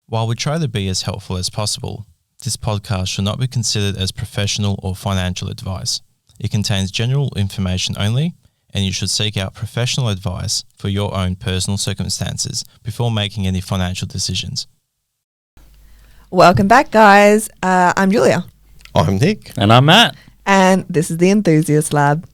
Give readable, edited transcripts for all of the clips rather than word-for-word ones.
While we try to be as helpful as possible, this podcast should not be considered as professional or financial advice. It contains general information only, and you should seek out professional advice for your own personal circumstances before making any financial decisions. Welcome back, guys. I'm Julia. I'm Nick. And I'm Matt. And this is the Enthusiast Lab.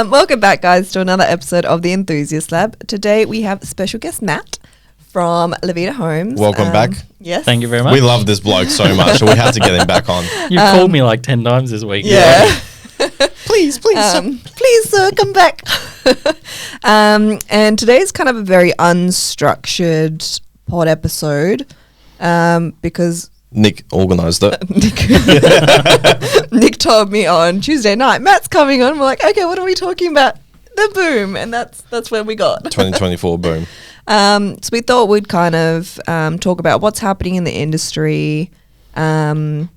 Welcome back, guys, to another episode of the Enthusiast Lab. Today we have special guest Matt from Vida Homes. Welcome back. Yes. Thank you very much. We love this bloke so much, so we had to get him back on. You've called me like 10 times this week. Yeah. Please, Please, sir, come back. And today's kind of a very unstructured pod episode because Nick organised it. Nick told me on Tuesday night, Matt's coming on. We're like, okay, what are we talking about? The boom. And that's where we got. 2024 boom. So we thought we'd kind of talk about what's happening in the industry. The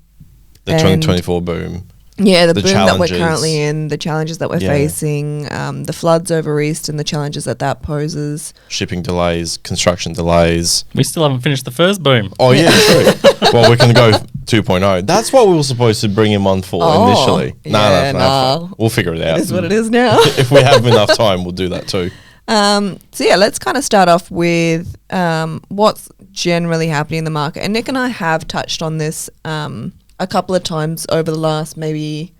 2024 boom. Yeah, the boom that we're challenges. currently in, the challenges that we're facing, the floods over East and the challenges that poses. Shipping delays, construction delays. We still haven't finished the first boom. Oh, yeah, true. Well, we can go 2.0. That's what we were supposed to bring him on for initially. No. We'll figure it out. It is what it is now. If we have enough time, we'll do that too. So yeah, let's kind of start off with what's generally happening in the market. And Nick and I have touched on this a couple of times over the last maybe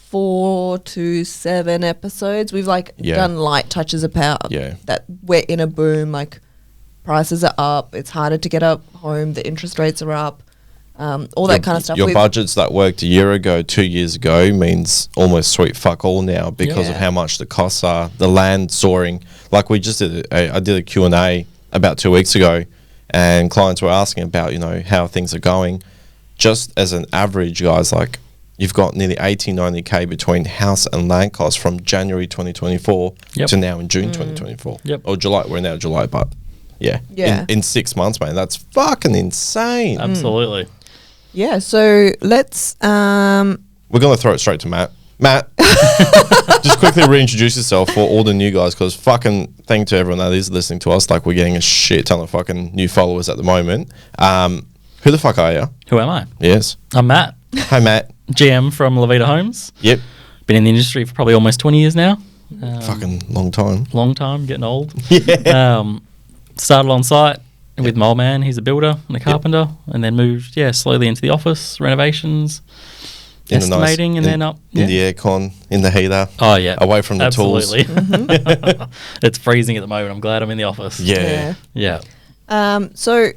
4 to 7 episodes. We've done light touches about that we're in a boom, like prices are up, it's harder to get a home, the interest rates are up, that kind of stuff. Your budgets that worked a year ago, 2 years ago means almost sweet fuck all now because of how much the costs are, the land soaring. Like we just did, I did a Q&A about 2 weeks ago and clients were asking about, how things are going. Just as an average, guys, like you've got nearly 80-90K between house and land costs from January 2024 to now in June 2024. Or July. We're now July, but in 6 months, man, that's fucking insane. Absolutely. Yeah, so let's... We're going to throw it straight to Matt. Matt, just quickly reintroduce yourself for all the new guys, because fucking thank to everyone that is listening to us. Like we're getting a shit ton of fucking new followers at the moment. Who the fuck are you? Who am I? Yes. I'm Matt. Hi, Matt. GM from Vida Homes. Yep. Been in the industry for probably almost 20 years now. Fucking long time. Long time, getting old. Yeah. Started on site with my old man. He's a builder and a carpenter. And then moved, slowly into the office, renovations, estimating, and then up. In the aircon, in the heater. Oh, yeah. Away from the tools. Absolutely. It's freezing at the moment. I'm glad I'm in the office. Yeah. So...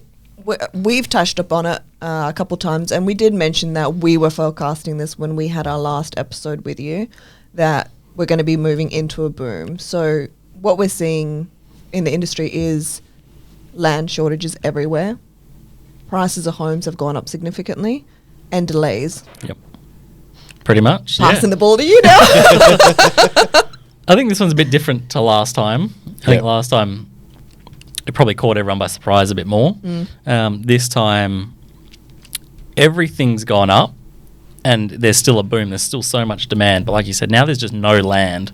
we've touched upon it a couple times, and we did mention that we were forecasting this when we had our last episode with you, that we're going to be moving into a boom. So what we're seeing in the industry is land shortages everywhere. Prices of homes have gone up significantly, and delays. Yep. Pretty much. Passing the ball to you now. I think this one's a bit different to last time. I think last time it probably caught everyone by surprise a bit more. This time, everything's gone up, and there's still a boom. There's still so much demand. But like you said, now there's just no land.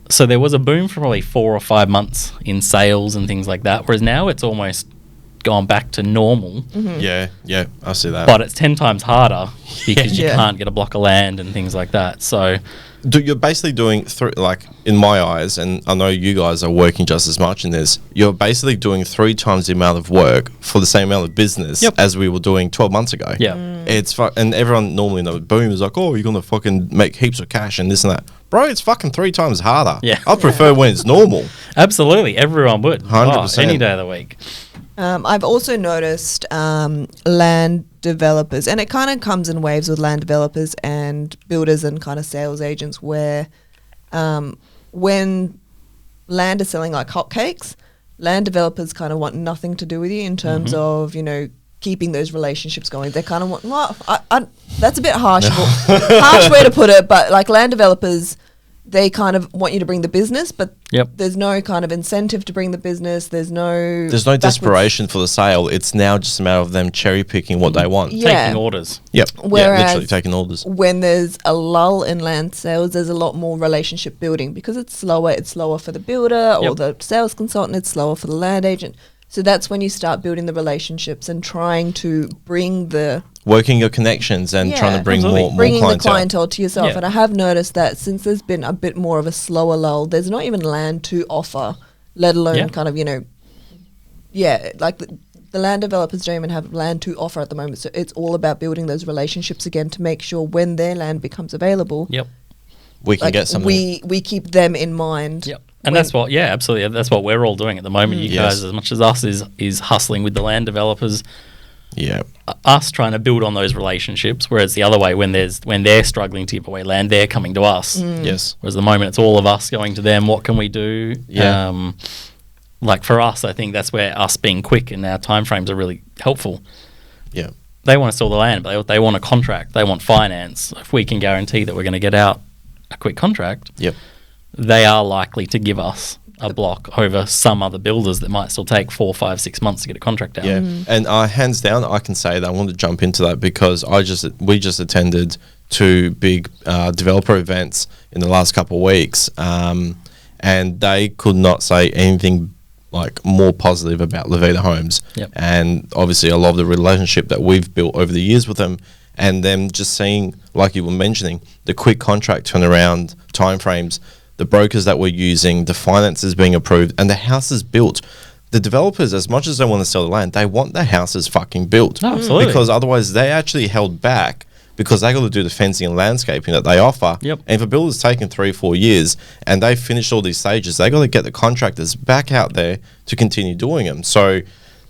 So there was a boom for probably 4 or 5 months in sales and things like that, whereas now it's almost gone back to normal. Yeah, I see that. But it's 10 times harder because you can't get a block of land and things like that. So... You're basically doing, in my eyes, and I know you guys are working just as much in this, you're basically doing 3 times the amount of work for the same amount of business as we were doing 12 months ago. Yeah. It's and everyone normally knows boom is like, oh, you're going to fucking make heaps of cash and this and that. Bro, it's fucking 3 times harder. Yeah. I prefer when it's normal. Absolutely. Everyone would. 100%. Any day of the week. I've also noticed land developers, and it kind of comes in waves with land developers and builders and kind of sales agents, where when land is selling like hotcakes, land developers kind of want nothing to do with you in terms of, keeping those relationships going. They kind of want, that's a bit harsh, harsh way to put it, but like land developers, they kind of want you to bring the business, but there's no kind of incentive to bring the business. There's no desperation for the sale. It's now just a matter of them cherry picking what they want. Taking orders. Yep. Whereas literally taking orders. when there's a lull in land sales, there's a lot more relationship building because it's slower. It's slower for the builder or the sales consultant. It's slower for the land agent. So that's when you start building the relationships and trying to bring working your connections and trying to bring more bringing clientele. the clientele to yourself. And I have noticed that since there's been a bit more of a slower lull, there's not even land to offer, let alone kind of, like the land developers don't even have land to offer at the moment. So it's all about building those relationships again to make sure when their land becomes available, we can get something. We keep them in mind. And that's what, absolutely. That's what we're all doing at the moment. You guys, as much as us, is hustling with the land developers. Yeah. Us trying to build on those relationships, whereas the other way, when they're struggling to give away land, they're coming to us. Yes. Whereas at the moment, it's all of us going to them. What can we do? Yeah. Like for us, I think that's where us being quick and our timeframes are really helpful. Yeah. They want to sell the land, but they want a contract. They want finance. If we can guarantee that we're going to get out a quick contract, they are likely to give us a block over some other builders that might still take 4, 5, 6 months to get a contract out. Yeah, and hands down, I can say that I want to jump into that because we just attended 2 big developer events in the last couple of weeks, and they could not say anything like more positive about Vida Homes. And obviously, I love the relationship that we've built over the years with them, and them just seeing, like you were mentioning, the quick contract turnaround timeframes. The brokers that we're using, the finances being approved, and the houses built. The developers, as much as they want to sell the land, they want the houses fucking built. Oh, absolutely. Because otherwise they actually held back because they got to do the fencing and landscaping that they offer. And if a builder's taken 3 or 4 years and they finished all these stages, they got to get the contractors back out there to continue doing them. So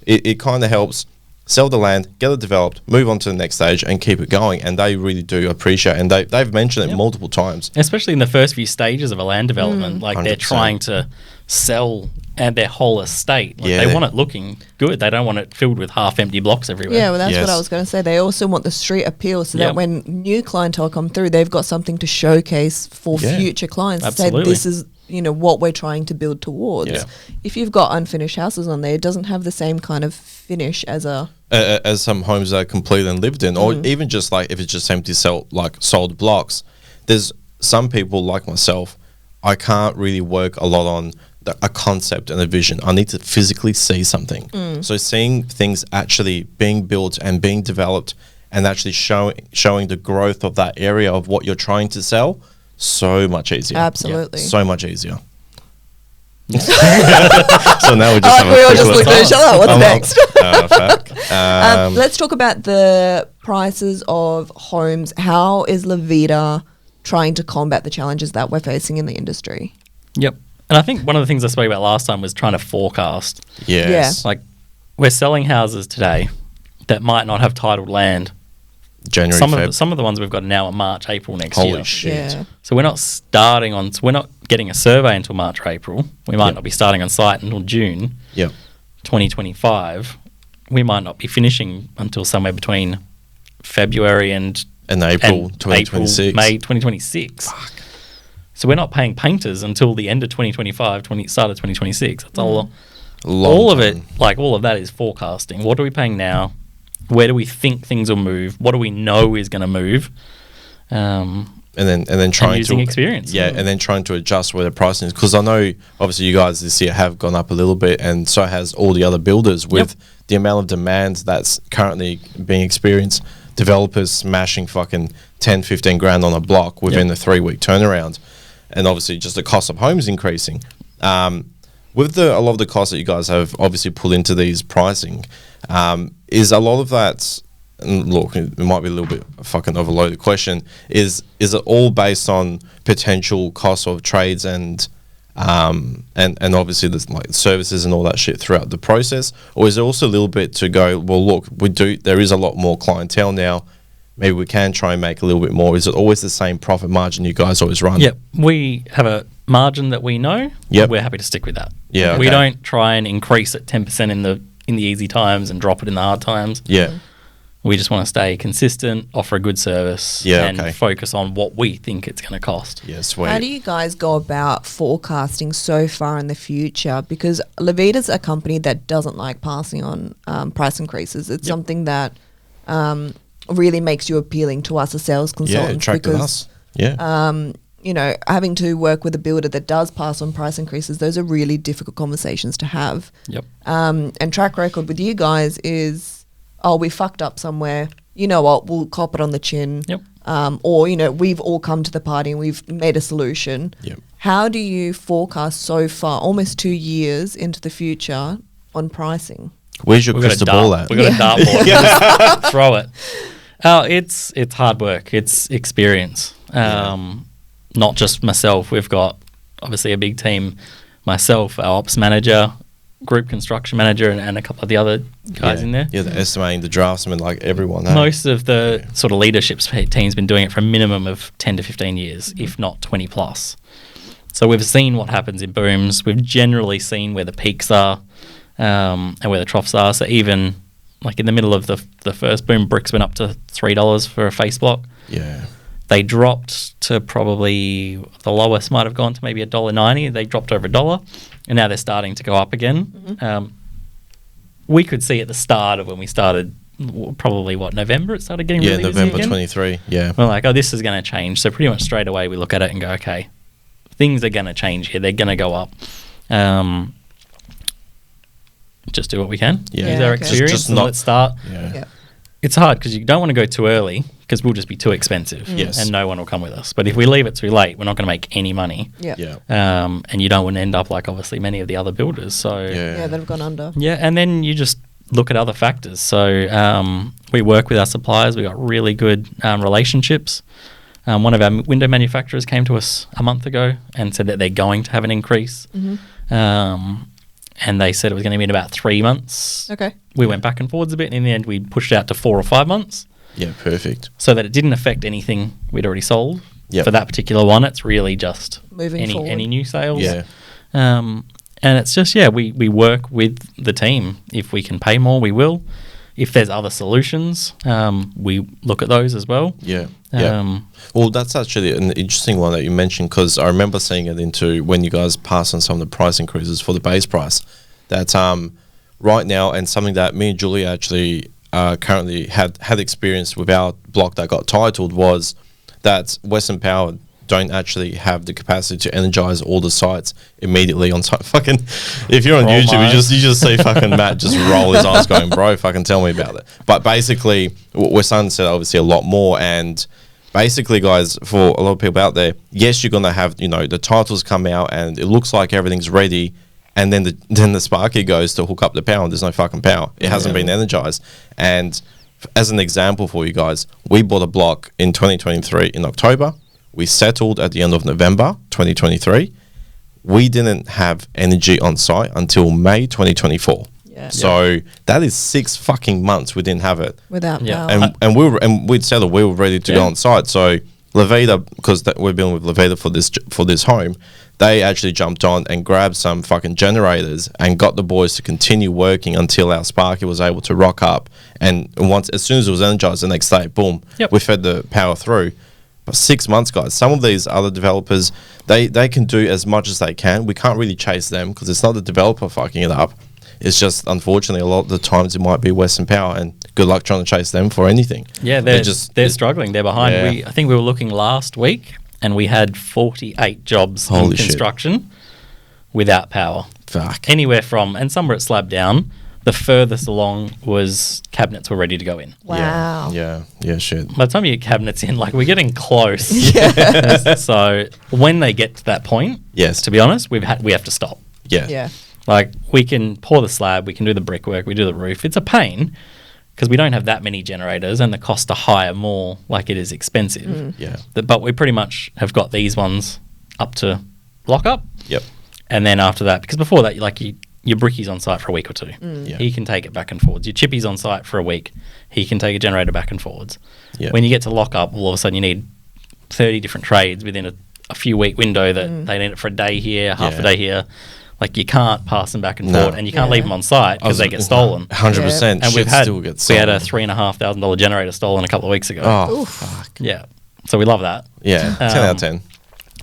it kind of helps sell the land, get it developed, move on to the next stage and keep it going. And they really do appreciate it. And they've mentioned it multiple times. Especially in the first few stages of a land development. Like 100%. They're trying to sell their whole estate. Like they want it looking good. They don't want it filled with half-empty blocks everywhere. Yeah, well, that's what I was going to say. They also want the street appeal so that when new clientele come through, they've got something to showcase for future clients. Absolutely. To say this is what we're trying to build towards. If you've got unfinished houses on there, it doesn't have the same kind of finish as some homes that are completed and lived in, or even just like if it's just empty sold blocks. There's some people like myself, I can't really work a lot on a concept and a vision. I need to physically see something. So seeing things actually being built and being developed and actually showing the growth of that area of what you're trying to sell, so much easier. Absolutely. So much easier. So now we just we all just looked at each other. What's next? Fuck. Let's talk about the prices of homes. How is Vida trying to combat the challenges that we're facing in the industry? And I think one of the things I spoke about last time was trying to forecast. Yes. Like we're selling houses today that might not have titled land. January, some of the ones we've got now are March, April next year. Holy shit. Yeah. So we're not getting a survey until March or April. We might not be starting on site until June 2025. We might not be finishing until somewhere between February and April 2026. May 2026. Fuck. So we're not paying painters until the end of 2025, start of 2026. That's all of it. Like all of that is forecasting. What are we paying now? Where do we think things will move? What do we know is going to move? And then trying using to experience. and then trying to adjust where the pricing is, because I know obviously you guys this year have gone up a little bit, and so has all the other builders with the amount of demand that's currently being experienced. Developers smashing fucking 10, 15 grand on a block within a 3-week turnaround, and obviously just the cost of homes increasing. With a lot of the costs that you guys have obviously put into these pricing, is a lot of that, and look, it might be a little bit fucking overloaded question, is it all based on potential costs of trades and obviously there's like services and all that shit throughout the process, or is there also a little bit to go, well look, there is a lot more clientele now, maybe we can try and make a little bit more? Is it always the same profit margin you guys always run? We have a margin that we know. We're happy to stick with that. We don't try and increase it 10% in the easy times and drop it in the hard times. Yeah. We just want to stay consistent, offer a good service, and focus on what we think it's going to cost. Yeah, sweet. How do you guys go about forecasting so far in the future? Because Vida's a company that doesn't like passing on price increases. It's something that really makes you appealing to us as sales consultants. Yeah, attracting us. Yeah. You know, having to work with a builder that does pass on price increases, those are really difficult conversations to have. Yep. And track record with you guys is, oh, we fucked up somewhere. You know what? We'll cop it on the chin. Yep. Or, you know, we've all come to the party and we've made a solution. Yep. How do you forecast so far, almost 2 years into the future, on pricing? Where's your crystal ball at? We've got a dartboard. Just throw it. It's hard work. It's experience. Not just myself. We've got obviously a big team. Myself, our ops manager, group construction manager, and a couple of the other guys in there. Yeah, the estimating, the draftsman, like everyone. Hey? Most of the sort of leadership team's been doing it for a minimum of 10 to 15 years, if not 20 plus. So we've seen what happens in booms. We've generally seen where the peaks are and where the troughs are. So even like in the middle of the first boom, bricks went up to $3 for a face block. Yeah. They dropped to probably, the lowest might have gone to maybe $1.90. They dropped over $1, and now they're starting to go up again. Mm-hmm. We could see at the start of when we started, probably November, it started getting really November busy again. 23, yeah. We're like, oh, this is going to change. So pretty much straight away we look at it and go, okay, things are going to change here. They're going to go up. Just do what we can. Yeah. Use our experience just and not, let's start. Yeah. It's hard because you don't want to go too early because we'll just be too expensive. Yes. And no one will come with us. But if we leave it too late, we're not going to make any money. Yeah. And you don't want to end up like obviously many of the other builders. So Yeah, they've gone under. Yeah, and then you just look at other factors. So we work with our suppliers. We've got really good relationships. One of our window manufacturers came to us a month ago and said that they're going to have an increase. Mm-hmm. And they said it was going to be in about 3 months. Okay. We went back and forwards a bit, and in the end we pushed it out to 4 or 5 months. Yeah, perfect. So that it didn't affect anything we'd already sold. Yep. For that particular one, it's really just Moving forward. any new sales. Yeah. And it's just, we work with the team. If we can pay more, we will. If there's other solutions, we look at those as well. Yeah. Well, that's actually an interesting one that you mentioned, because I remember seeing it into when you guys passed on some of the price increases for the base price. That right now, and something that me and Julia actually currently had experienced with our block that got titled, was that Western Power don't actually have the capacity to energize all the sites immediately on site. Fucking, if you're on YouTube, you just see fucking Matt just roll his eyes going, bro, fucking tell me about it. But basically, we're starting to see obviously a lot more, and basically, guys, for a lot of people out there, yes, you're gonna have, the titles come out and it looks like everything's ready, and then the Sparky goes to hook up the power and there's no fucking power. It hasn't been energized. And as an example for you guys, we bought a block in 2023 in October. We settled at the end of November 2023. We didn't have energy on site until May 2024. Yeah. So that is 6 fucking months we didn't have it. Without power. And we'd settled. We were ready to go on site. So Vida, because we've been with Vida for this home, they actually jumped on and grabbed some fucking generators and got the boys to continue working until our Sparky was able to rock up. And as soon as it was energized the next day, boom, we fed the power through. 6 months, guys. Some of these other developers, they can do as much as they can. We can't really chase them because it's not the developer fucking it up. It's just, unfortunately, a lot of the times it might be Western Power, and good luck trying to chase them for anything. Yeah, they're struggling. They're behind. Yeah. I think we were looking last week, and we had 48 jobs in construction without power. Fuck. Anywhere from, and some were at slab down. The furthest along was cabinets were ready to go in. Wow. Yeah, shit. By the time you get cabinets in, like, we're getting close. So when they get to that point, to be honest, we have to stop. Yeah. Like, we can pour the slab, we can do the brickwork, we do the roof. It's a pain because we don't have that many generators and the cost to hire more, like, it is expensive. Yeah. But we pretty much have got these ones up to lock up. Yep. And then after that, because before that, like, your brickie's on site for a week or two. He can take it back and forwards. Your chippy's on site for a week. He can take a generator back and forwards. Yeah. When you get to lock up, all of a sudden you need 30 different trades within a few week window that they need it for a day here, half a day here. Like you can't pass them back and No. forth, and you can't Yeah. leave them on site because they get stolen. 100%. And Shit we had still gets sold. a $3,500 generator stolen a couple of weeks ago. Oh, fuck. Yeah, so we love that. Yeah, 10 out of 10.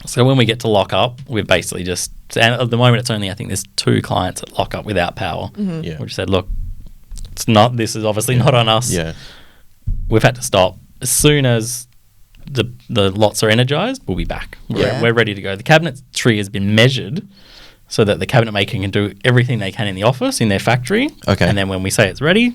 So when we get to lock up, we've basically just, and at the moment it's only, I think there's 2 clients that lock up without power. Yeah. We just said, look, this is obviously not on us. Yeah. We've had to stop. As soon as the lots are energized, we'll be back. We're ready to go. The cabinet tree has been measured so that the cabinet maker can do everything they can in the office, in their factory. Okay. And then when we say it's ready,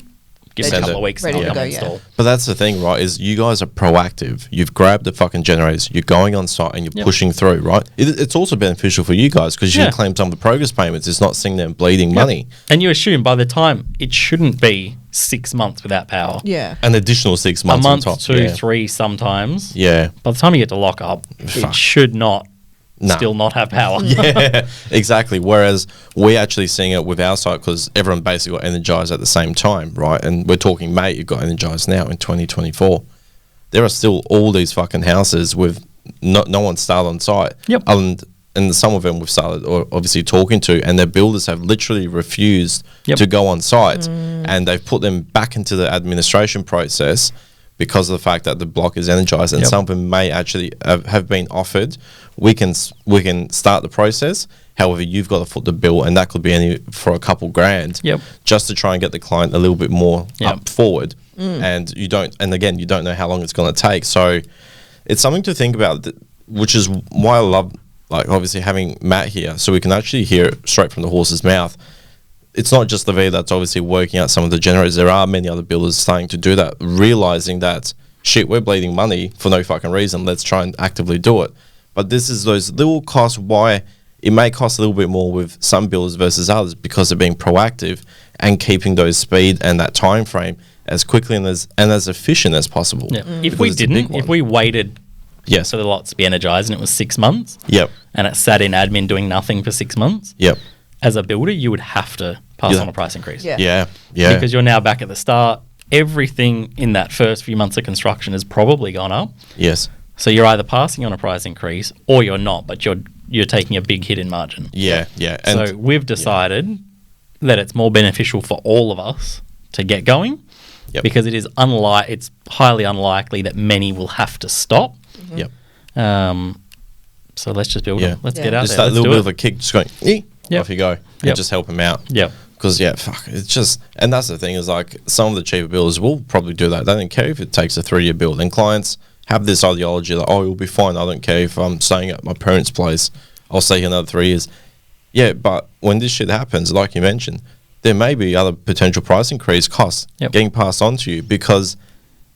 give it a Send couple it. of weeks Ready and to I'll come go, and install. But that's the thing, right? Is you guys are proactive. You've grabbed the fucking generators. You're going on site and you're pushing through, right? It's also beneficial for you guys because you can claim some of the progress payments. It's not sitting there bleeding money. And you assume by the time it shouldn't be 6 months without power. Yeah. An additional 6 A months month, on top. 2, 3 sometimes. Yeah. By the time you get to lock up, Fuck. it should not Nah. still not have power. Yeah, exactly. Whereas we're actually seeing it with our site because everyone basically got energized at the same time, right? And we're talking, mate, you got energized now in 2024. There are still all these fucking houses with no one started on site. Yep. And some of them we've started or obviously talking to, and their builders have literally refused Yep. to go on site, and they've put them back into the administration process because of the fact that the block is energized, and Yep. some of them may actually have been offered. We can start the process. However, you've got to foot the bill, and that could be for a couple grand, Yep. just to try and get the client a little bit more Yep. up forward. And you don't know how long it's going to take. So it's something to think about, which is why I love, like, obviously having Matt here, so we can actually hear it straight from the horse's mouth. It's not just the Vida that's obviously working out some of the generators. There are many other builders starting to do that, realizing that, shit, we're bleeding money for no fucking reason. Let's try and actively do it. But this is those little costs, why it may cost a little bit more with some builders versus others, because they're being proactive and keeping those speed and that time frame as quickly and as efficient as possible. Yeah. If Because we it's a big didn't, one. if we waited Yes. for the lots to be energized and it was 6 months, Yep. and it sat in admin doing nothing for 6 months, Yep. as a builder, you would have to pass Yeah. on a price increase. Yeah. Yeah. Yeah. Because you're now back at the start. Everything in that first few months of construction has probably gone up. Yes. So you're either passing on a price increase or you're not, but you're taking a big hit in margin. Yeah. Yeah. And So we've decided that it's more beneficial for all of us to get going, Yep. because it's highly unlikely that many will have to stop. Yep. So let's just build Yeah. them. Let's Yeah. get out Just there. that Let's little do bit of it. a kick, just going, Yep. off you go, Yep. and just help them out. Yeah. Because it's just, and that's the thing is, like, some of the cheaper builders will probably do that. They don't care if it takes a 3-year build. And clients have this ideology that, oh, you'll be fine. I don't care if I'm staying at my parents' place. I'll stay here another 3 years. Yeah, but when this shit happens, like you mentioned, there may be other potential price increase costs Yep. getting passed on to you, because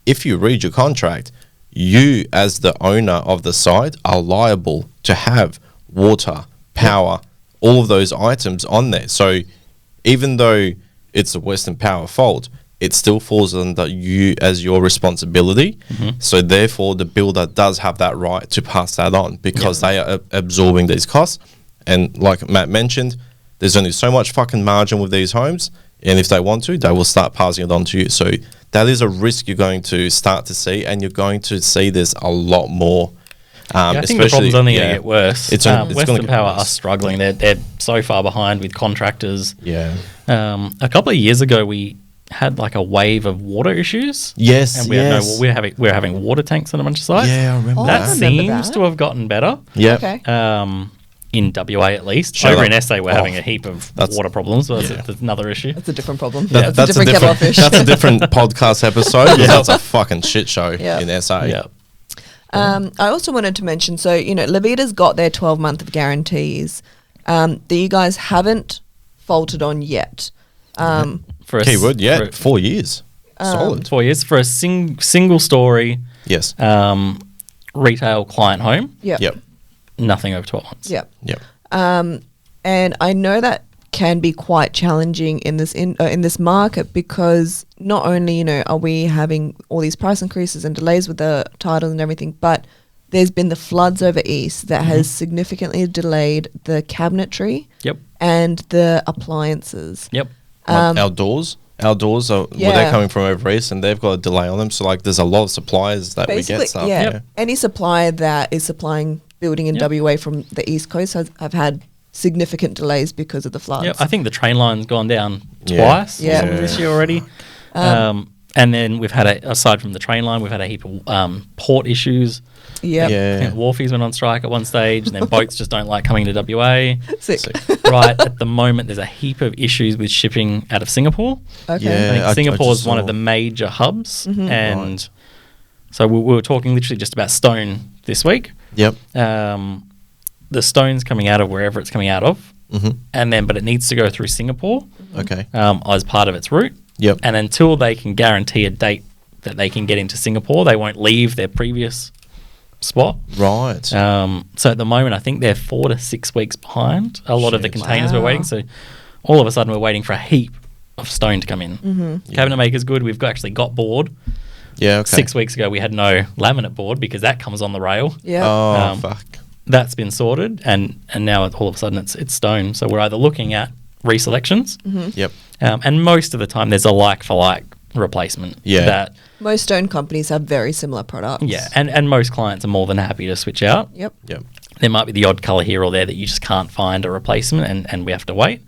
if you read your contract, you as the owner of the site are liable to have water, power, all of those items on there. So even though it's a Western Power fault, it still falls under you as your responsibility. So therefore, the builder does have that right to pass that on, because they are absorbing these costs. And like Matt mentioned, there's only so much fucking margin with these homes, and if they want to, they will start passing it on to you. So that is a risk you're going to start to see, and you're going to see this a lot more. I think the problem's only going to get worse. It's gonna Western get Power worse. are struggling. They're so far behind with contractors. Yeah. A couple of years ago, we had like a wave of water issues. Yes. And we're having water tanks on a bunch of sites. Yeah, I remember Oh, That I that. remember seems that. to have gotten better. Yeah. Okay. In WA at least. Shut Over up. in SA, we're Oh, having a heap of that's- water problems. But yeah. that's another issue. That's a different problem. That's a different kettle of fish. That's a different podcast episode. 'Cause That's a fucking shit show Yeah. in SA. Yeah. I also wanted to mention, so, Levida's got their 12-month of guarantees that you guys haven't faltered on yet. For a Keyword, yeah, for 4 years. Solid. 4 years for a single story Yes. retail client home. Yeah. Yep. Nothing over 12 months. Yeah. Yep. And I know that can be quite challenging in this market, because not only are we having all these price increases and delays with the titles and everything, but there's been the floods over east that has significantly delayed the cabinetry Yep. and the appliances. Yep. Outdoors are well, Yeah. they're coming from over east, and they've got a delay on them. So like, there's a lot of suppliers that we Basically, get stuff. yeah. Yeah. Any supplier that is supplying building in Yep. WA from the east coast have had significant delays because of the floods. Yeah, I think the train line's gone down Yeah. twice Yeah. this year already. And then we've had, aside from the train line, we've had a heap of port issues. Yep. Yeah. I think wharfies went on strike at one stage, and then boats just don't like coming to WA. Sick. Right at the moment, there's a heap of issues with shipping out of Singapore. Okay. Yeah. I think I Singapore just is one of saw. the major hubs, Mm-hmm. and so we were talking literally just about stone this week. Yep. The stone's coming out of wherever it's coming out of, and then but it needs to go through Singapore Okay. as part of its route. Yep. And until they can guarantee a date that they can get into Singapore, they won't leave their previous spot. Right. So at the moment, I think they're 4 to 6 weeks behind a lot of the Shit. containers Wow. we're waiting. So all of a sudden, we're waiting for a heap of stone to come in. Mm-hmm. Cabinet maker's good. We've actually got board. Yeah. Okay. 6 weeks ago, we had no laminate board because that comes on the rail. Yeah. Oh, Um, fuck. That's been sorted, and now all of a sudden it's stone. So we're either looking at reselections, Yep. and most of the time there's a like for like replacement. Yeah. That Most stone companies have very similar products. yeah, and most clients are more than happy to switch out. Yep. Yep. There might be the odd colour here or there that you just can't find a replacement, and we have to wait.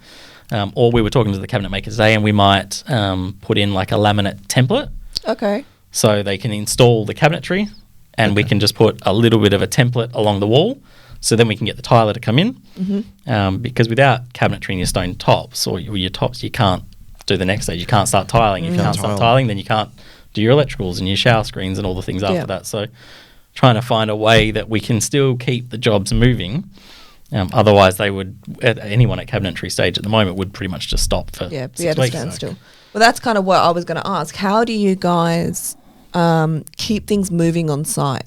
Or we were talking to the cabinet maker today, and we might put in like a laminate template, Okay. so they can install the cabinetry, and we can just put a little bit of a template along the wall, so then we can get the tiler to come in. Because without cabinetry in your stone tops or your tops, you can't do the next stage. You can't start tiling. If you can't start tile. tiling, then you can't do your electricals and your shower screens and all the things after Yeah. that. So trying to find a way that we can still keep the jobs moving. Otherwise, they would, anyone at cabinetry stage at the moment would pretty much just stop for Yeah. Be 6 at a weeks. standstill. Well, that's kind of what I was going to ask. How do you guys keep things moving on site?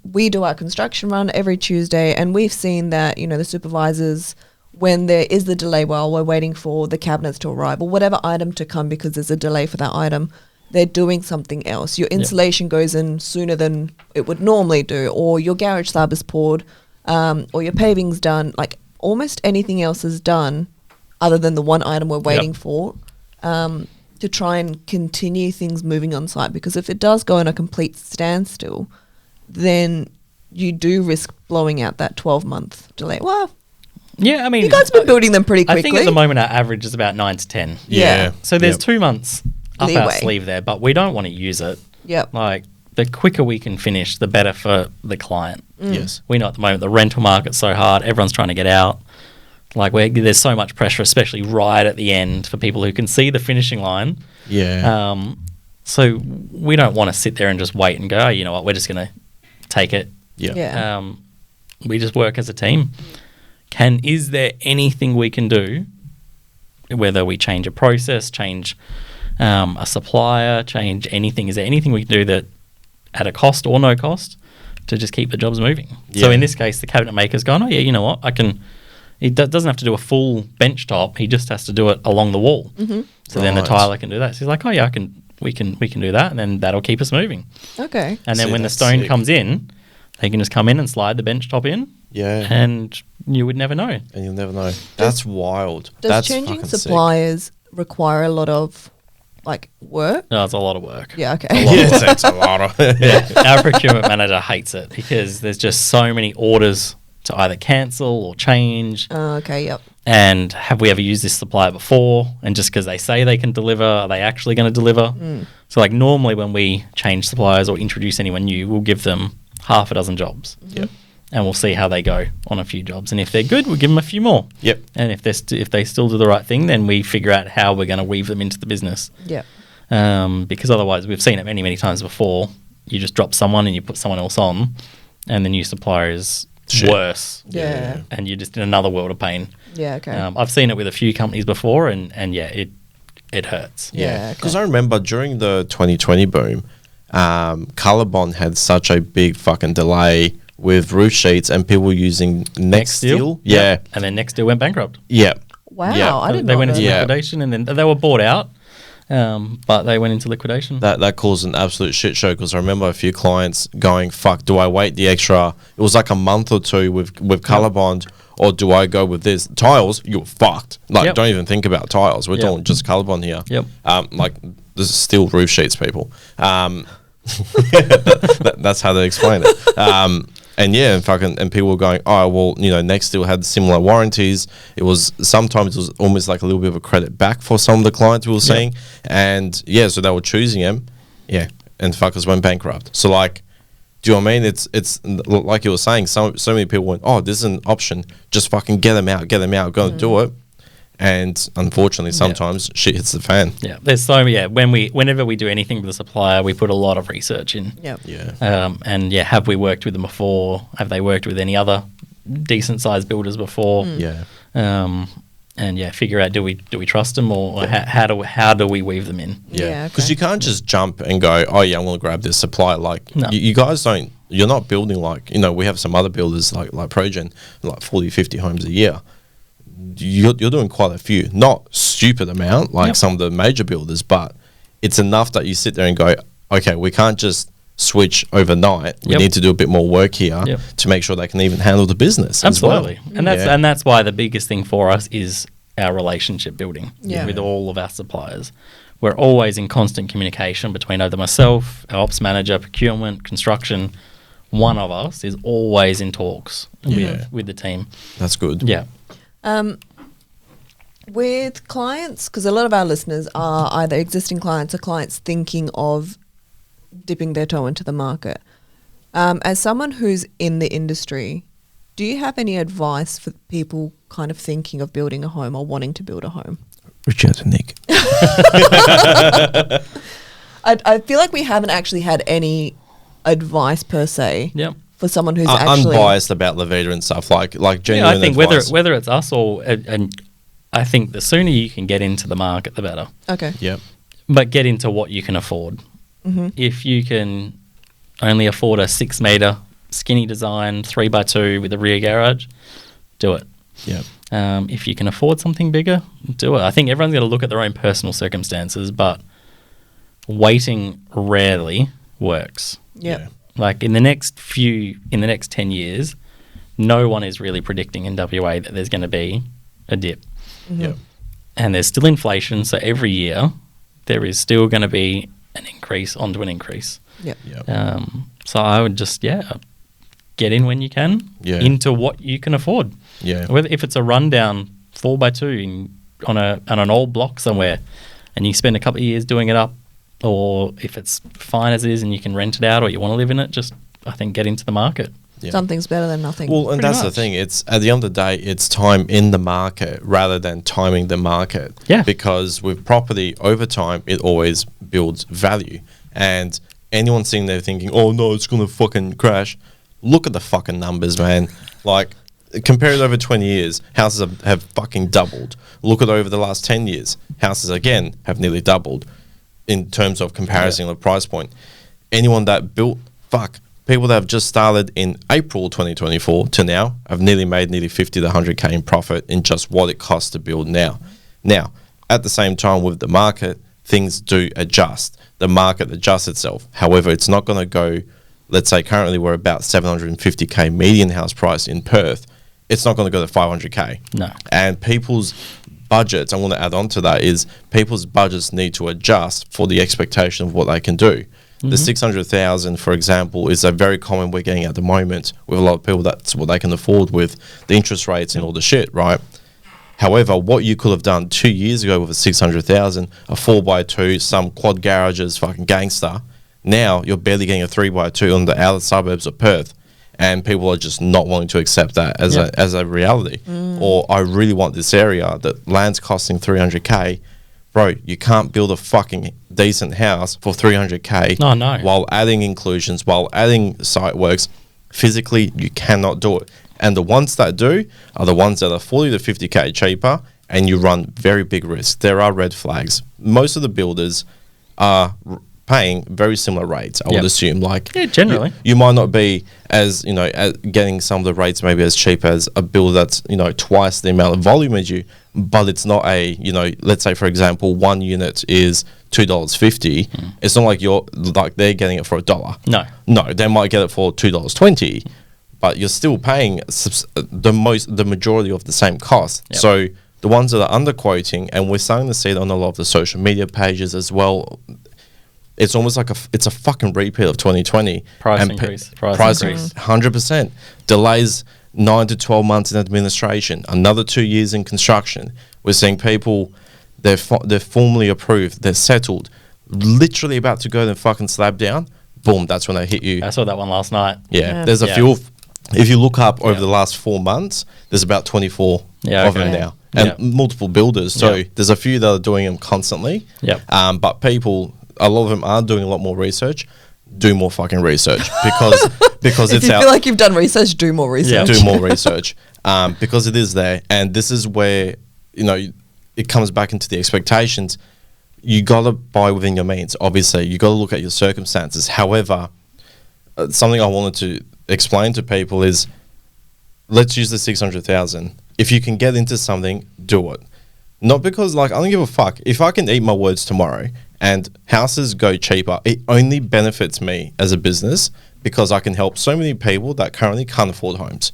We do our construction run every Tuesday, and we've seen that, the supervisors, when there is the delay while we're waiting for the cabinets to arrive or whatever item to come because there's a delay for that item, they're doing something else. Your insulation goes in sooner than it would normally do, or your garage slab is poured, or your paving's done. Like almost anything else is done other than the one item we're waiting for, to try and continue things moving on site. Because if it does go in a complete standstill, then you do risk blowing out that 12-month delay. Well, Yeah, I mean, you guys have been building them pretty quickly. I think at the moment our average is about 9 to 10. Yeah. So there's Yep. 2 months up our Leeway. sleeve there, but we don't want to use it. Yep. Like, the quicker we can finish, the better for the client. Yes. We know at the moment the rental market's so hard, everyone's trying to get out. Like, there's so much pressure, especially right at the end for people who can see the finishing line. Yeah. So we don't want to sit there and just wait and go, oh, you know what, we're just going to take it. Yeah. Yeah. We just work as a team. Is there anything we can do, whether we change a process, change a supplier, change anything? Is there anything we can do that at a cost or no cost to just keep the jobs moving? So Yeah. in this case, the cabinet maker's gone, oh yeah, you know what, I can. He doesn't have to do a full bench top. He just has to do it along the wall. So then the Right. tiler can do that. So he's like, oh yeah, we can do that, and then that'll keep us moving. Okay. And then See, when the that's stone sick. comes in, they can just come in and slide the bench top in, Yeah. and you would never know. And you'll never know. That's wild. Does That's changing fucking sick. suppliers require a lot of work? No, it's a lot of work. Yeah. Okay. Yeah, it's a lot of. Our procurement manager hates it because there's just so many orders to either cancel or change. Okay. Yep. And have we ever used this supplier before? And just because they say they can deliver, are they actually going to deliver? So like normally when we change suppliers or introduce anyone new, we'll give them half a dozen jobs. Yep. And we'll see how they go on a few jobs. And if they're good, we'll give them a few more. Yep. And if they still do the right thing, then we figure out how we're going to weave them into the business. Yep. Because otherwise, we've seen it many, many times before. You just drop someone and you put someone else on, and the new supplier is Shit. worse. Yeah. And you're just in another world of pain. Yeah. Okay. I've seen it with a few companies before, and yeah, it hurts. Yeah, Yeah, okay. because I remember during the 2020 boom, Colorbond had such a big fucking delay with roof sheets and people using next steel. Yeah, And then Nextsteel went bankrupt. yeah. Wow. Yeah. I didn't They know went into that. Yeah. liquidation, and then they were bought out, but they went into liquidation. That caused an absolute shit show because I remember a few clients going, "Fuck, do I wait the extra?" It was like a month or two with Colorbond, or do I go with this tiles? You're fucked. Like, Yep. don't even think about tiles. We're Yep. doing just Colorbond here. Yep. Like this is still roof sheets, people. That's how they explain it. And and people were going, oh, well, Next still had similar warranties. Sometimes it was almost like a little bit of a credit back for some of the clients we were seeing. And so they were choosing them. Yeah. And fuckers went bankrupt. So like, do you know what I mean? It's like you were saying, so many people went, oh, this is an option. Just fucking get them out, go and do it. And unfortunately, sometimes shit hits the fan. Yeah, there's whenever we do anything with a supplier, we put a lot of research in. Yeah. Have we worked with them before? Have they worked with any other decent sized builders before? Figure out do we trust them or how do we weave them in? Yeah, because you can't just jump and go, oh yeah, I'm going to grab this supplier. Like No. you guys don't. You're not building like we have some other builders like Progen, like 40, 50 homes a year. You're doing quite a few, not stupid amount like some of the major builders, but it's enough that you sit there and go, okay, we can't just switch overnight. We need to do a bit more work here to make sure they can even handle the business. Absolutely, as well. and that's why the biggest thing for us is our relationship building Yeah. with all of our suppliers. We're always in constant communication between either myself, our ops manager, procurement, construction. One of us is always in talks with the team. That's good. Yeah. With clients, because a lot of our listeners are either existing clients or clients thinking of dipping their toe into the market. As someone who's in the industry, do you have any advice for people kind of thinking of building a home or wanting to build a home? Richard and Nick. I feel like we haven't actually had any advice per se. Yep. For someone who's actually unbiased about La Vida and stuff, like genuine I think advice. whether it's us or and I think the sooner you can get into the market, the better. Okay. Yep. But get into what you can afford. Mm-hmm. If you can only afford a 6 metre skinny design 3x2 with a rear garage, do it. Yep. If you can afford something bigger, do it. I think everyone's got to look at their own personal circumstances, but waiting rarely works. Yep. Yeah. Like in the next 10 years, no one is really predicting in WA that there's going to be a dip. Mm-hmm. Yep. And there's still inflation, so every year there is still going to be an increase onto an increase. Yep. Yep. So I would just, get in when you can into what you can afford. Yeah. Whether if it's a rundown 4x2 on an old block somewhere and you spend a couple of years doing it up, or if it's fine as it is and you can rent it out or you want to live in it, just, I think, get into the market. Yeah. Something's better than nothing. Well, and Pretty that's the much. thing. It's at the end of the day, it's time in the market rather than timing the market. Yeah. Because with property, over time, it always builds value. And anyone sitting there thinking, oh no, it's gonna fucking crash. Look at the fucking numbers, man. Like, compare it over 20 years, houses have fucking doubled. Look at over the last 10 years, houses again have nearly doubled in terms of comparison of price point. Anyone that built, people that have just started in April 2024 to now have made 50 to 100K in profit in just what it costs to build now. Now, at the same time with the market, things do adjust. The market adjusts itself. However, it's not going to go, let's say currently we're about 750K median house price in Perth. It's not going to go to 500K. No. And people's budgets, I want to add on to that, is people's budgets need to adjust for the expectation of what they can do. The 600,000, for example, is a very common we're getting at the moment with a lot of people. That's what they can afford with the interest rates and all the shit, right? However, what you could have done 2 years ago with a 600,000, a 4x2, some quad garages, fucking gangster. Now you're barely getting a 3x2 on the outer suburbs of Perth, and people are just not wanting to accept that as a reality. Or I really want this area that land's costing 300K. Bro, you can't build a fucking decent house for 300K No. while adding inclusions, while adding site works. Physically, you cannot do it. And the ones that do are the ones that are 40 to 50K cheaper, and you run very big risks. There are red flags. Most of the builders are paying very similar rates, I would assume. Like, generally. You might not be as, getting some of the rates maybe as cheap as a builder that's, twice the amount of volume as you, but it's not a, let's say, for example, one unit is $2.50. It's not like they're getting it for $1. No, they might get it for $2.20, but you're still paying the majority of the same cost. Yep. So the ones that are underquoting, and we're starting to see it on a lot of the social media pages as well, it's almost like it's a fucking repeat of 2020. Price increase. 100%. Delays 9 to 12 months in administration, another 2 years in construction. We're seeing people, they're formally approved, they're settled, literally about to go and fucking slab down. Boom, that's when they hit you. I saw that one last night. Yeah. There's a few. If you look up over the last 4 months, there's about 24 of them now. And multiple builders. So there's a few that are doing them constantly. Yep. But people, a lot of them are doing a lot more research. Do more fucking research because if it's you out. feel like you've done research, do more research. Do more research because it is there. And this is where, it comes back into the expectations. You got to buy within your means. Obviously, you got to look at your circumstances. However, something I wanted to explain to people is, let's use the 600,000. If you can get into something, do it. Not because I don't give a fuck. If I can eat my words tomorrow and houses go cheaper, it only benefits me as a business because I can help so many people that currently can't afford homes.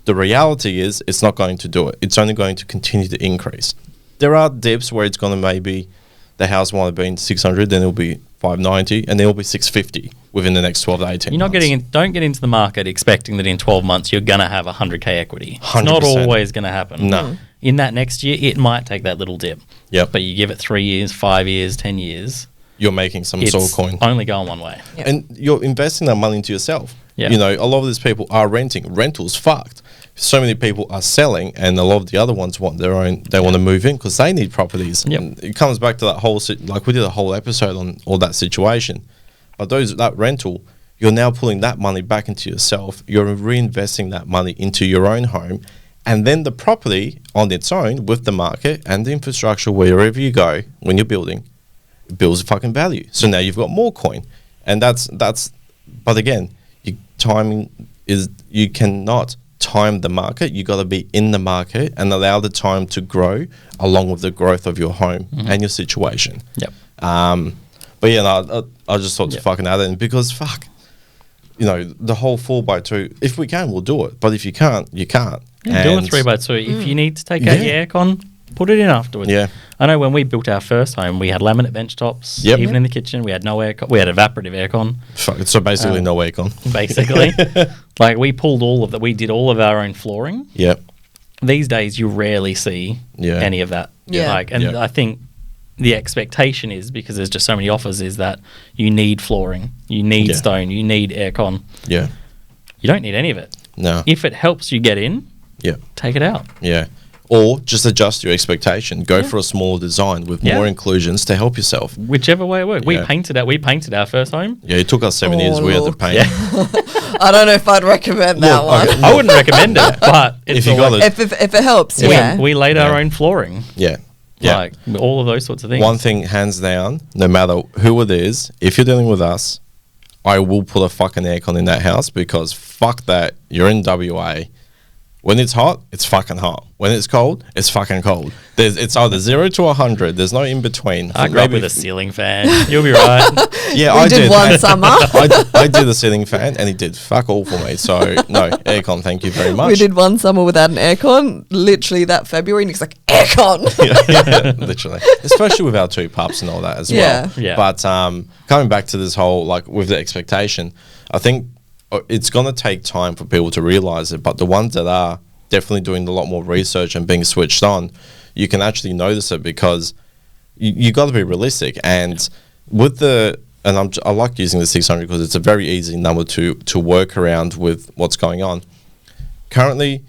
The reality is it's not going to do it. It's only going to continue to increase. There are dips where it's going to maybe the house might have been 600, then it'll be 590, and then it'll be 650 within the next 12 to 18 You're not months. don't get into the market expecting that in 12 months you're going to have 100k equity. 100%. It's not always going to happen. No. In that next year, it might take that little dip. Yep. But you give it 3 years, 5 years, 10 years. You're making some It's sort of coin. only going one way. Yep. And you're investing that money into yourself. Yeah. A lot of these people are renting. Rental's fucked. So many people are selling, and a lot of the other ones want their own. They want to move in because they need properties. Yep. And it comes back to that whole we did a whole episode on all that situation. But that rental, you're now pulling that money back into yourself. You're reinvesting that money into your own home, and then the property on its own with the market and the infrastructure wherever you go when you're building, builds fucking value. So now you've got more coin, and that's. But again, you cannot time the market. You got to be in the market and allow the time to grow along with the growth of your home and your situation. Yep. But I just thought to fucking add in because the whole 4x2. If we can, we'll do it. But if you can't, you can't. Yeah, do a 3x2. If you need to take out your aircon, put it in afterwards. Yeah. I know when we built our first home, we had laminate bench tops. Yep. Even in the kitchen, we had no aircon. We had evaporative aircon. So basically, no aircon. Basically, we pulled all of that. We did all of our own flooring. Yep. These days, you rarely see any of that. Yeah. I think the expectation is, because there's just so many offers, is that you need flooring, you need stone, you need aircon. Yeah. You don't need any of it. No. If it helps you get in, take it out. Yeah. Or just adjust your expectation. Go for a smaller design with more inclusions to help yourself. Whichever way it works. We painted our first home. Yeah, it took us 7 years. We had to paint. I don't know if I'd recommend that one. I wouldn't recommend it, but if you got it, if it helps, we laid our own flooring. Yeah. Yeah. All of those sorts of things. One thing, hands down, no matter who it is, if you're dealing with us, I will put a fucking aircon in that house because fuck that. You're in WA. When it's hot, it's fucking hot. When it's cold, it's fucking cold. It's either 0 to 100. There's no in between. I grew up with a ceiling fan. You'll be right. Yeah, I did one summer. I did a ceiling fan, and it did fuck all for me. So no aircon. Thank you very much. We did one summer without an aircon. Literally that February, and he's like, aircon. yeah, literally. Especially with our 2 pups and all that as well. Yeah. But coming back to this whole with the expectation, I think it's going to take time for people to realize it, but the ones that are definitely doing a lot more research and being switched on, you can actually notice it because you got to be realistic. And with I like using the 600 because it's a very easy number to work around with what's going on. Currently,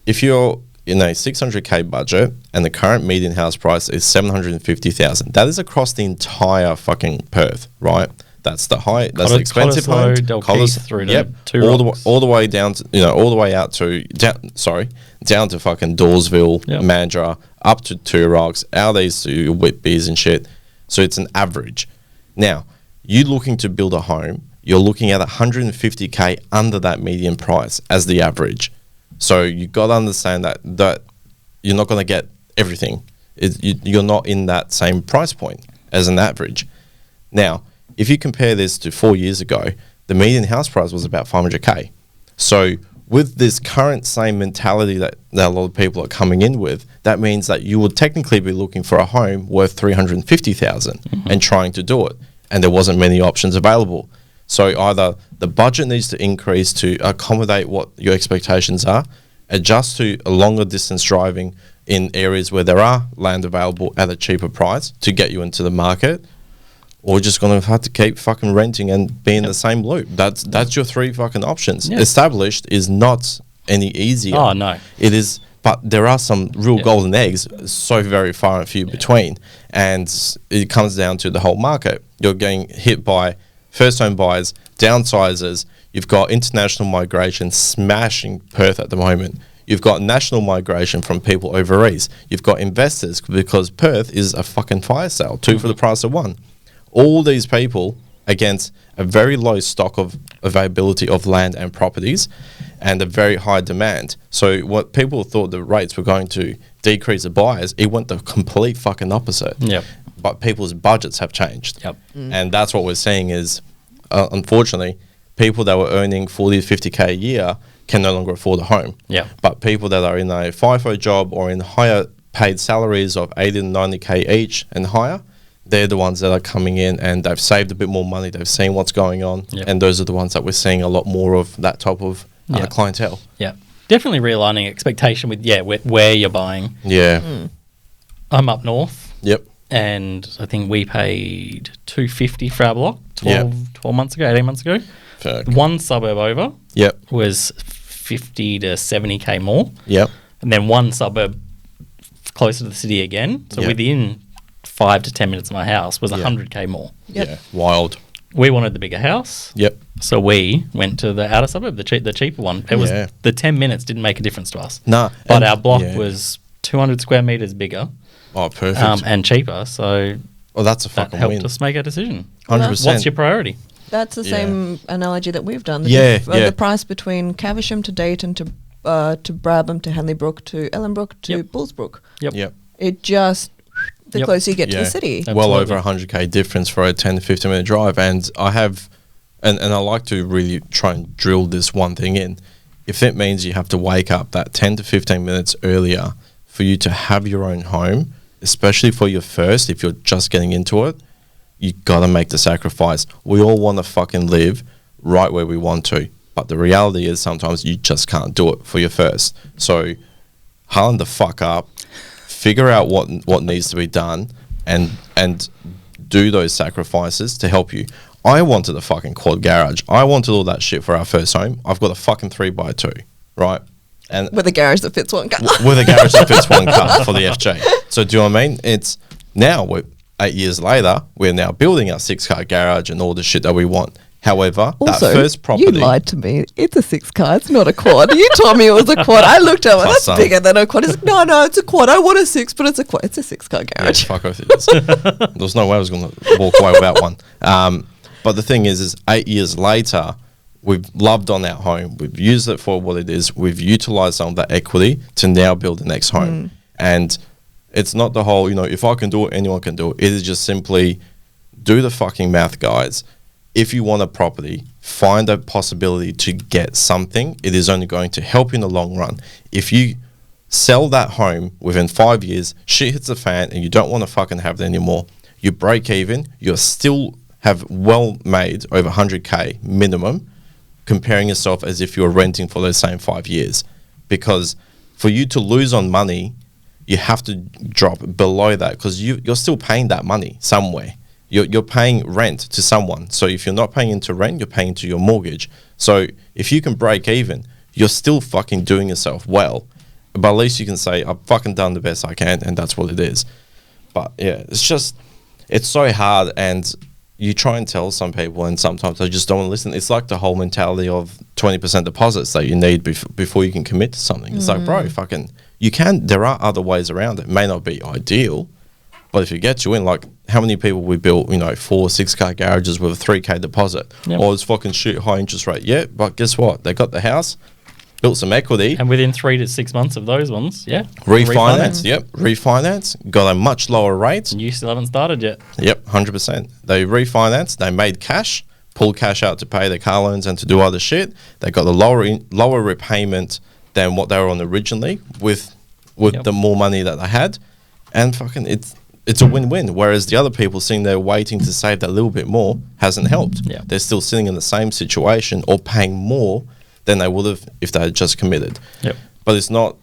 if you're in a 600k budget and the current median house price is 750,000, that is across the entire fucking Perth, right? That's the the expensive home. Through to all the way down to all the way out to down to fucking Dawesville, Mandurah, up to Two Rocks, out these to Whitby's and shit. So it's an average. Now, you looking to build a home, you're looking at 150k under that median price as the average. So you got to understand that you're not going to get everything. You're not in that same price point as an average. Now, if you compare this to 4 years ago, the median house price was about 500k. So with this current same mentality that a lot of people are coming in with, that means that you would technically be looking for a home worth 350,000 and trying to do it. and there wasn't many options available. So either the budget needs to increase to accommodate what your expectations are, adjust to a longer distance driving in areas where there are land available at a cheaper price to get you into the market, or just going to have to keep fucking renting and be in the same loop. That's your three fucking options. Yeah. Established is not any easier. Oh, no. It is, but there are some real golden eggs, so very far and few between. And it comes down to the whole market. You're getting hit by first home buyers, downsizers. You've got international migration smashing Perth at the moment. You've got national migration from people overseas. You've got investors, because Perth is a fucking fire sale, two for the price of one. All these people against a very low stock of availability of land and properties and a very high demand. So what people thought the rates were going to decrease the buyers, it went the complete fucking opposite. Yep. But people's budgets have changed. Yep. And that's what we're seeing is, unfortunately, people that were earning 40 to 50K a year can no longer afford a home. Yeah. But people that are in a FIFO job or in higher paid salaries of 80 to 90K each and higher, they're the ones that are coming in and they've saved a bit more money. They've seen what's going on. Yep. And those are the ones that we're seeing a lot more of, that type of clientele. Yeah. Definitely realigning expectation with, where you're buying. Yeah. I'm up north. Yep. And I think we paid $250 for our block 12 months ago, 18 months ago. Fuck. One suburb over Yep. was 50 to 70K more. Yep. And then one suburb closer to the city again. So within 5 to 10 minutes of my house was 100K more. Yep. Yeah. Wild. We wanted the bigger house. Yep. So we went to the outer suburb, the cheaper one. It was the 10 minutes didn't make a difference to us. Nah. But our block was 200 square meters bigger. Oh, perfect. And cheaper. So Well, that's a that fucking helped win. us make our decision. 100%. What's your priority? That's the same analogy that we've done. The The price between Caversham to Dayton to Brabham to Henleybrook to Ellenbrook to Bullsbrook. Yep. It just, the closer you get to the Yeah. city. Well Absolutely. over 100K difference for a 10 to 15 minute drive. And I have, and I like to really try and drill this one thing in. If it means you have to wake up that 10 to 15 minutes earlier for you to have your own home, especially for your first, if you're just getting into it, you gotta make the sacrifice. We all want to fucking live right where we want to, but the reality is sometimes you just can't do it for your first. So harden the fuck up, figure out what needs to be done, and do those sacrifices to help you. I wanted a fucking quad garage. I wanted all that shit for our first home. I've got a fucking 3x2, right? And With a garage that fits one car. with a garage that fits one car for the FJ. So do you know what I mean? It's now, 8 years later, we're now building our 6-car garage and all the shit that we want. However, Also, that first property... you lied to me. It's a 6-car. It's not a quad. You told me it was a quad. I looked at it. That's Son. bigger than a quad. It's like, no, it's a quad. I want a 6, but it's a quad. It's a 6-car Yeah, garage. fuck off it is. There's no way I was going to walk away without one. But the thing is 8 years later, we've loved on our home. We've used it for what it is. We've utilized some of that equity to now build the next home. And it's not the whole, if I can do it, anyone can do it. It is just simply do the fucking math, guys. If you want a property, find a possibility to get something. It is only going to help you in the long run. If you sell that home within 5 years, shit hits the fan and you don't want to fucking have it anymore, you break even, you still have well made over 100K minimum, comparing yourself as if you're renting for those same 5 years. Because for you to lose on money, you have to drop below that, because you're still paying that money somewhere. You're paying rent to someone. So if you're not paying into rent, you're paying into your mortgage. So if you can break even, you're still fucking doing yourself well. But at least you can say, I've fucking done the best I can, and that's what it is. But yeah, it's so hard, and you try and tell some people, and sometimes they just don't want to listen. It's like the whole mentality of 20% deposits that you need before you can commit to something. It's like, bro, there are other ways around it. It may not be ideal, but if it gets you in, like how many people we built, 4-6-car garages with a 3K deposit. Yep. Oh, it's fucking shit, high interest rate. Yeah, but guess what? They got the house, built some equity. And within 3 to 6 months of those ones, Refinance. Yep, refinance. Got a much lower rate. And you still haven't started yet. Yep, 100%. They refinanced. They made cash, pulled cash out to pay their car loans and to do other shit. They got a lower repayment than what they were on originally with the more money that they had. And fucking it's a win-win. Whereas the other people sitting there waiting to save that little bit more hasn't helped. Yeah. They're still sitting in the same situation or paying more than they would have if they had just committed. Yep. But it's not,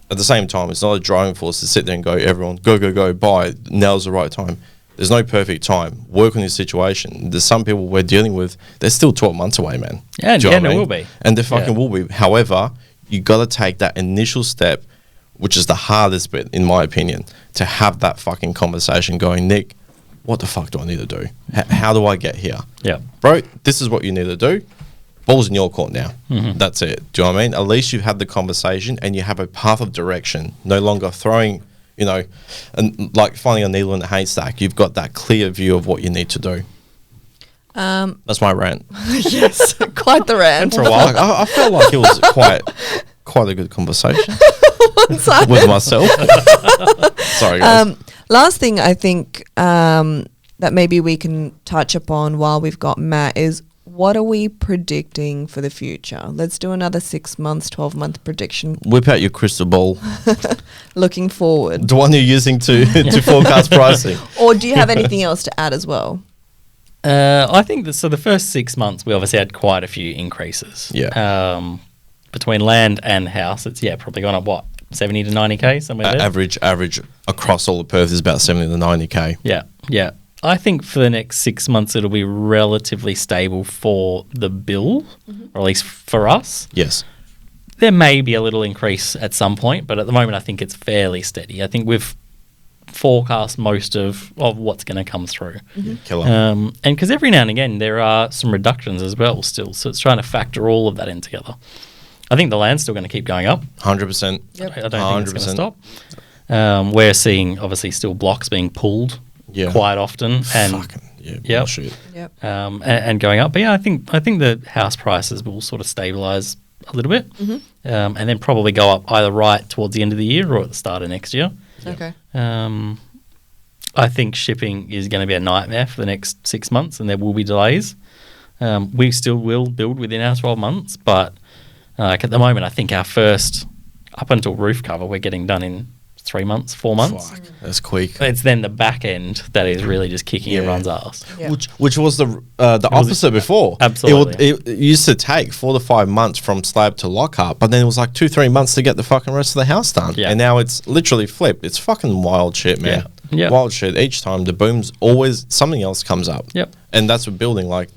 at the same time, it's not a driving force to sit there and go, everyone, go, buy. Now's the right time. There's no perfect time. Work on this situation. There's some people we're dealing with, they're still 12 months away, man. Yeah, Do you know what I there mean? will be. And there fucking will be. However, you got to take that initial step, which is the hardest bit, in my opinion, to have that fucking conversation going, Nick, what the fuck do I need to do? How do I get here? Yeah. Bro, this is what you need to do. Ball's in your court now. That's it. Do you know what I mean? At least you've had the conversation and you have a path of direction. No longer throwing, you know, and like finding a needle in a haystack. You've got that clear view of what you need to do. That's my rant. Yes, quite the rant. For a while. I felt like it was quite a good conversation with myself. Sorry, guys. Last thing I think that maybe we can touch upon while we've got Matt is, what are we predicting for the future? Let's do another 6 months, 12-month prediction. Whip out your crystal ball. Looking forward. The one you're using to forecast pricing. Or do you have anything else to add as well? I think that, so the first 6 months, we obviously had quite a few increases. Yeah. Between land and house, it's probably gone up, what, 70 to 90K, somewhere there? Average across all of Perth is about 70 to 90K. Yeah. I think for the next 6 months, it'll be relatively stable for the bill, or at least for us. Yes. There may be a little increase at some point, but at the moment, I think it's fairly steady. I think we've forecast most of what's going to come through. Killer. And because every now and again, there are some reductions as well still. So it's trying to factor all of that in together. I think the land's still going to keep going up. 100%. Yep. I don't think it's going to stop. We're seeing, obviously, still blocks being pulled quite often. And fucking, bullshit. Yep. and going up. But yeah, I think the house prices will sort of stabilise a little bit, and then probably go up either right towards the end of the year or at the start of next year. Okay. I think shipping is going to be a nightmare for the next 6 months, and there will be delays. We still will build within our 12 months, but at the moment, I think our first, up until roof cover, we're getting done in 3 months, 4 months. Fuck, that's quick. It's then the back end that is really just kicking everyone's ass. Yeah. Which was the opposite before. Absolutely. It used to take 4 to 5 months from slab to lock up, but then it was like 2-3 months to get the fucking rest of the house done. Yeah. And now it's literally flipped. It's fucking wild shit, man. Yeah. Wild shit. Each time the boom's always something else comes up. Yep. And that's what building, like,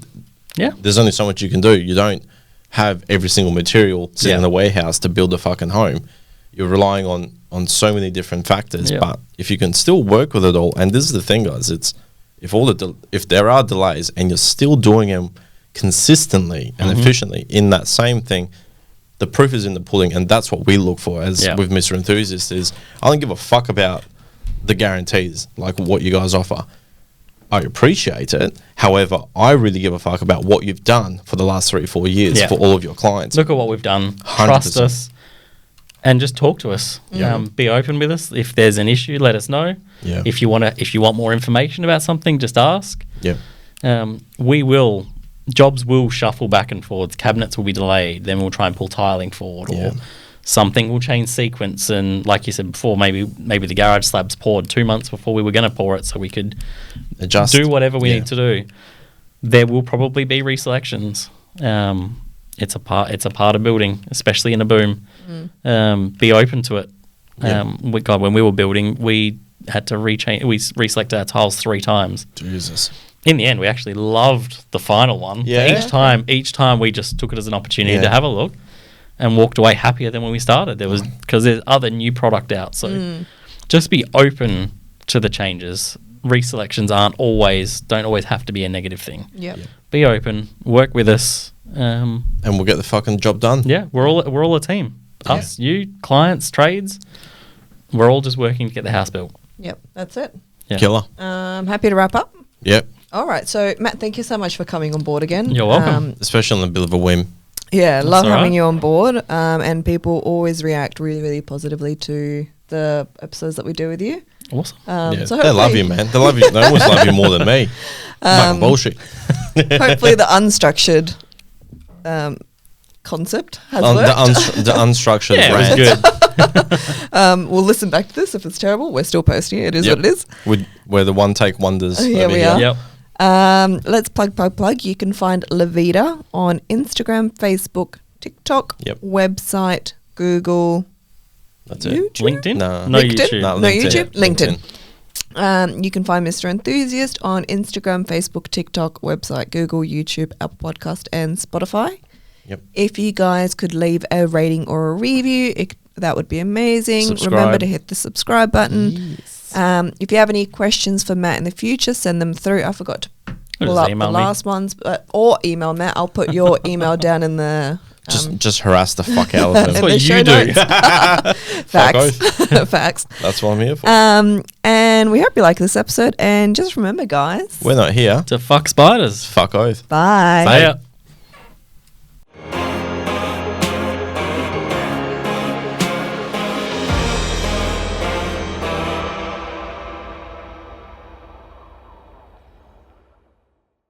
Yeah. there's only so much you can do. You don't have every single material sitting in a warehouse to build a fucking home. You're relying on so many different factors, but if you can still work with it all, and this is the thing, guys, it's if there are delays and you're still doing them consistently and efficiently in that same thing, the proof is in the pudding, and that's what we look for as with Mr. Enthusiast. Is I don't give a fuck about the guarantees, like what you guys offer. I appreciate it. However, I really give a fuck about what you've done for the last 3-4 years for all of your clients. Look at what we've done. 100%. Trust us. And just talk to us. Be open with us. If there's an issue, let us know. Yeah. If you want more information about something, just ask. Yeah. Jobs will shuffle back and forwards. Cabinets will be delayed. Then we'll try and pull tiling forward, or something will change sequence. And like you said before, maybe the garage slab's poured 2 months before we were going to pour it, so we could do whatever we need to do. There will probably be reselections. It's a part of building, especially in a boom. Be open to it. When we were building, we had to we reselected our tiles 3 times. Jesus. In the end, we actually loved the final one. Yeah. Each time we just took it as an opportunity to have a look, and walked away happier than when we started. Because there's other new product out. So just be open to the changes. Reselections don't always have to be a negative thing. Yep. Be open. Work with us. And we'll get the fucking job done. Yeah, we're all a team. Us, you, clients, trades. We're all just working to get the house built. Yep, that's it. Yeah. Killer. Happy to wrap up. Yep. All right, so Matt, thank you so much for coming on board again. You're welcome. Especially on a bit of a whim. Yeah, love all having right. you on board. And people always react really, really positively to the episodes that we do with you. Awesome. So they love you, man. They love you. They almost love you more than me. Fucking bullshit. Hopefully the unstructured concept has worked. The unstructured Yeah, rant. it was good. We'll listen back to this if it's terrible. We're still posting it. It is Yep. what it is. We're the one take wonders. Here over we here. are. Yep. Let's plug. You can find La Vida on Instagram, Facebook, TikTok, Yep. website, Google, That's it. YouTube? LinkedIn? No. No LinkedIn? YouTube. No, No LinkedIn. YouTube? LinkedIn. You can find Mr. Enthusiast on Instagram, Facebook, TikTok, website, Google, YouTube, Apple Podcast, and Spotify. Yep. If you guys could leave a rating or a review, that would be amazing. Subscribe. Remember to hit the subscribe button. If you have any questions for Matt in the future, send them through. I forgot to pull Just up the email me. last ones, or email Matt. I'll put your email down in the Just harass the fuck out of in them. what the you show do. notes. Facts. Facts. That's what I'm here for. And we hope you like this episode. And just remember, guys. We're not here. To fuck spiders. Fuck oath. Bye. See ya.